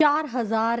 4000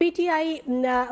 PTI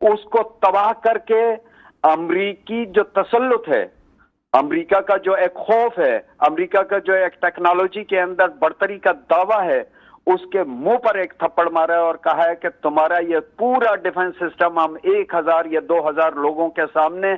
اس کو تباہ کر کے امریکی جو تسلط ہے، امریکہ کا جو ایک خوف ہے، امریکہ کا جو ایک ٹیکنالوجی کے اندر برتری کا دعویٰ ہے، اس کے منہ پر ایک تھپڑ مارا ہے اور کہا ہے کہ تمہارا یہ پورا ڈیفنس سسٹم ہم 1000 یا 2000 لوگوں کے سامنے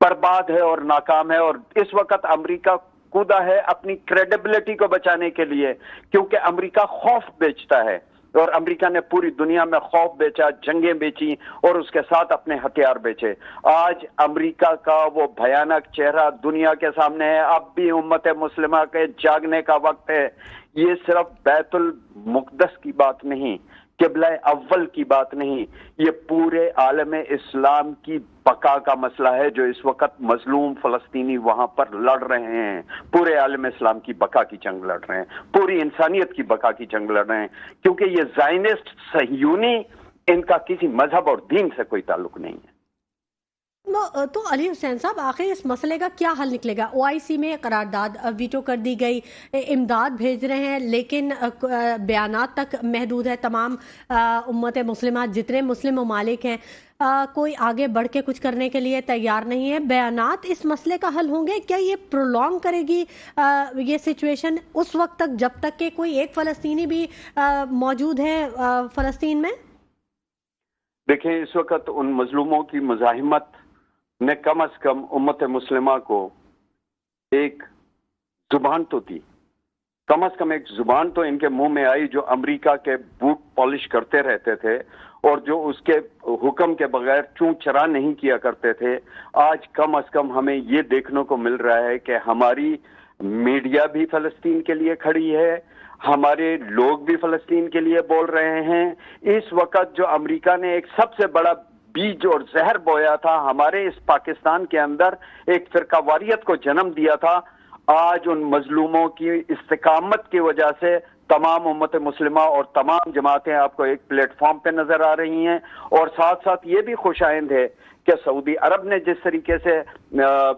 برباد ہے اور ناکام ہے. اور اس وقت امریکہ کودا ہے اپنی کریڈیبلٹی کو بچانے کے لیے، کیونکہ امریکہ خوف بیچتا ہے اور امریکہ نے پوری دنیا میں خوف بیچا، جنگیں بیچی اور اس کے ساتھ اپنے ہتھیار بیچے. آج امریکہ کا وہ بھیانک چہرہ دنیا کے سامنے ہے. اب بھی امت مسلمہ کے جاگنے کا وقت ہے. یہ صرف بیت المقدس کی بات نہیں، قبلہ اول کی بات نہیں، یہ پورے عالم اسلام کی بقا کا مسئلہ ہے جو اس وقت مظلوم فلسطینی وہاں پر لڑ رہے ہیں. پورے عالم اسلام کی بقا کی جنگ لڑ رہے ہیں، پوری انسانیت کی بقا کی جنگ لڑ رہے ہیں، کیونکہ یہ زائنسٹ صہیونی ان کا کسی مذہب اور دین سے کوئی تعلق نہیں ہے. تو علی حسین صاحب، آخر اس مسئلے کا کیا حل نکلے گا؟ OIC میں قرارداد ویٹو کر دی گئی، امداد بھیج رہے ہیں، لیکن بیانات تک محدود ہے. تمام امت مسلمہ جتنے مسلم ممالک ہیں، کوئی آگے بڑھ کے کچھ کرنے کے لیے تیار نہیں ہے. بیانات اس مسئلے کا حل ہوں گے؟ کیا یہ پرولونگ کرے گی یہ سچویشن اس وقت تک جب تک کہ کوئی ایک فلسطینی بھی موجود ہے فلسطین میں؟ دیکھیں، اس وقت ان مظلوموں کی مزاحمت نے کم از کم امت مسلمہ کو ایک زبان تو دی، کم از کم ایک زبان تو ان کے منہ میں آئی جو امریکہ کے بوٹ پالش کرتے رہتے تھے اور جو اس کے حکم کے بغیر چوں چرا نہیں کیا کرتے تھے. آج کم از کم ہمیں یہ دیکھنے کو مل رہا ہے کہ ہماری میڈیا بھی فلسطین کے لیے کھڑی ہے، ہمارے لوگ بھی فلسطین کے لیے بول رہے ہیں. اس وقت جو امریکہ نے ایک سب سے بڑا بیج اور زہر بویا تھا ہمارے اس پاکستان کے اندر، ایک فرقہ واریت کو جنم دیا تھا، آج ان مظلوموں کی استقامت کی وجہ سے تمام امت مسلمہ اور تمام جماعتیں آپ کو ایک پلیٹ فارم پہ نظر آ رہی ہیں. اور ساتھ ساتھ یہ بھی خوش آئند ہے کہ سعودی عرب نے جس طریقے سے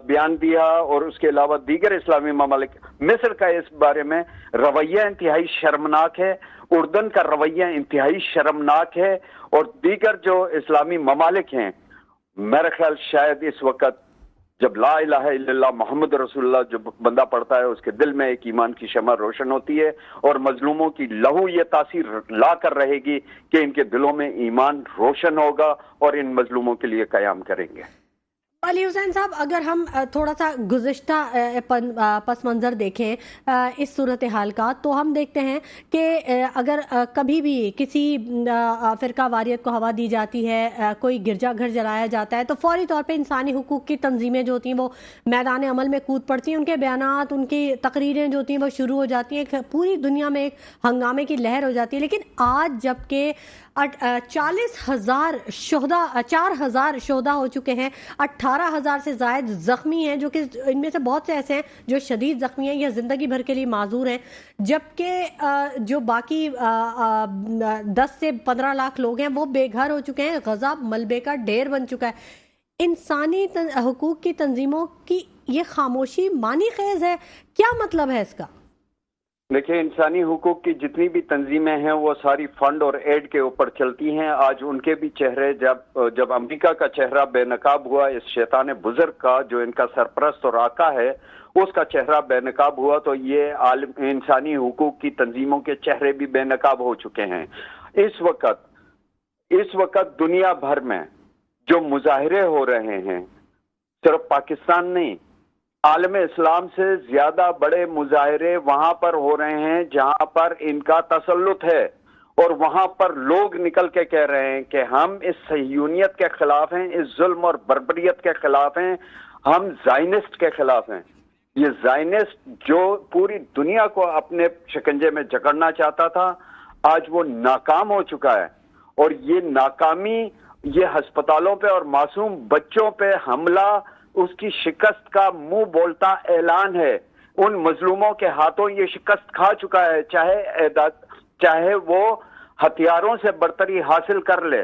بیان دیا اور اس کے علاوہ دیگر اسلامی ممالک، مصر کا اس بارے میں رویہ انتہائی شرمناک ہے، اردن کا رویہ انتہائی شرمناک ہے، اور دیگر جو اسلامی ممالک ہیں، میرا خیال شاید اس وقت جب لا الہ الا اللہ محمد رسول اللہ جو بندہ پڑھتا ہے اس کے دل میں ایک ایمان کی شمع روشن ہوتی ہے، اور مظلوموں کی لہو یہ تاثیر لا کر رہے گی کہ ان کے دلوں میں ایمان روشن ہوگا اور ان مظلوموں کے لیے قیام کریں گے. علی حسین صاحب، اگر ہم تھوڑا سا گزشتہ پس منظر دیکھیں اس صورتحال کا، تو ہم دیکھتے ہیں کہ اگر کبھی بھی کسی فرقہ واریت کو ہوا دی جاتی ہے، کوئی گرجا گھر جلایا جاتا ہے، تو فوری طور پہ انسانی حقوق کی تنظیمیں جو ہوتی ہیں وہ میدان عمل میں کود پڑتی ہیں، ان کے بیانات، ان کی تقریریں جو ہوتی ہیں وہ شروع ہو جاتی ہیں، پوری دنیا میں ایک ہنگامے کی لہر ہو جاتی ہے. لیکن آج جب کہ 40,000 شہداء ہو چکے ہیں، 18,000 سے زائد زخمی ہیں، جو کہ ان میں سے بہت سے ایسے ہیں جو شدید زخمی ہیں یا زندگی بھر کے لیے معذور ہیں، جبکہ جو باقی 10 سے 15 لاکھ لوگ ہیں وہ بے گھر ہو چکے ہیں. غزہ ملبے کا ڈھیر بن چکا ہے. انسانی حقوق کی تنظیموں کی یہ خاموشی معنی خیز ہے، کیا مطلب ہے اس کا؟ دیکھیں، انسانی حقوق کی جتنی بھی تنظیمیں ہیں وہ ساری فنڈ اور ایڈ کے اوپر چلتی ہیں. آج ان کے بھی چہرے، جب امریکہ کا چہرہ بے نقاب ہوا، اس شیطان بزرگ کا جو ان کا سرپرست اور آقا ہے اس کا چہرہ بے نقاب ہوا، تو یہ انسانی حقوق کی تنظیموں کے چہرے بھی بے نقاب ہو چکے ہیں. اس وقت دنیا بھر میں جو مظاہرے ہو رہے ہیں، صرف پاکستان نہیں، عالم اسلام سے زیادہ بڑے مظاہرے وہاں پر ہو رہے ہیں جہاں پر ان کا تسلط ہے، اور وہاں پر لوگ نکل کے کہہ رہے ہیں کہ ہم اس صہیونیت کے خلاف ہیں، اس ظلم اور بربریت کے خلاف ہیں، ہم زائنسٹ کے خلاف ہیں. یہ زائنسٹ جو پوری دنیا کو اپنے شکنجے میں جکڑنا چاہتا تھا، آج وہ ناکام ہو چکا ہے. اور یہ ناکامی، یہ ہسپتالوں پہ اور معصوم بچوں پہ حملہ، اس کی شکست کا منہ بولتا اعلان ہے. ان مظلوموں کے ہاتھوں یہ شکست کھا چکا ہے، چاہے وہ ہتھیاروں سے برتری حاصل کر لے،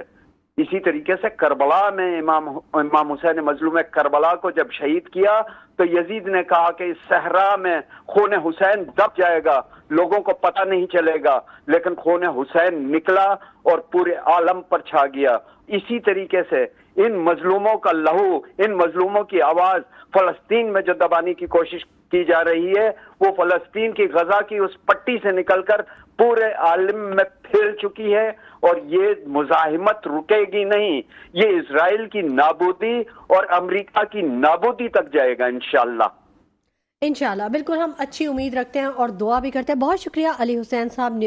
اسی طریقے سے کربلا میں امام حسین مظلوم کربلا کو جب شہید کیا تو یزید نے کہا کہ اس صحرا میں خون حسین دب جائے گا، لوگوں کو پتہ نہیں چلے گا، لیکن خون حسین نکلا اور پورے عالم پر چھا گیا۔ اسی طریقے سے ان مظلوموں کا لہو، ان مظلوموں کی آواز فلسطین میں جو دبانے کی کوشش کی جا رہی ہے، وہ فلسطین کی غزہ کی اس پٹی سے نکل کر پورے عالم میں پھیل چکی ہے، اور یہ مزاحمت رکے گی نہیں۔ یہ اسرائیل کی نابودی اور امریکہ کی نابودی تک جائے گا انشاءاللہ۔ انشاءاللہ، بالکل ہم اچھی امید رکھتے ہیں اور دعا بھی کرتے ہیں۔ بہت شکریہ علی حسین صاحب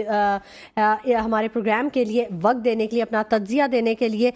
ہمارے پروگرام کے لیے وقت دینے کے لیے، اپنا تجزیہ دینے کے لیے۔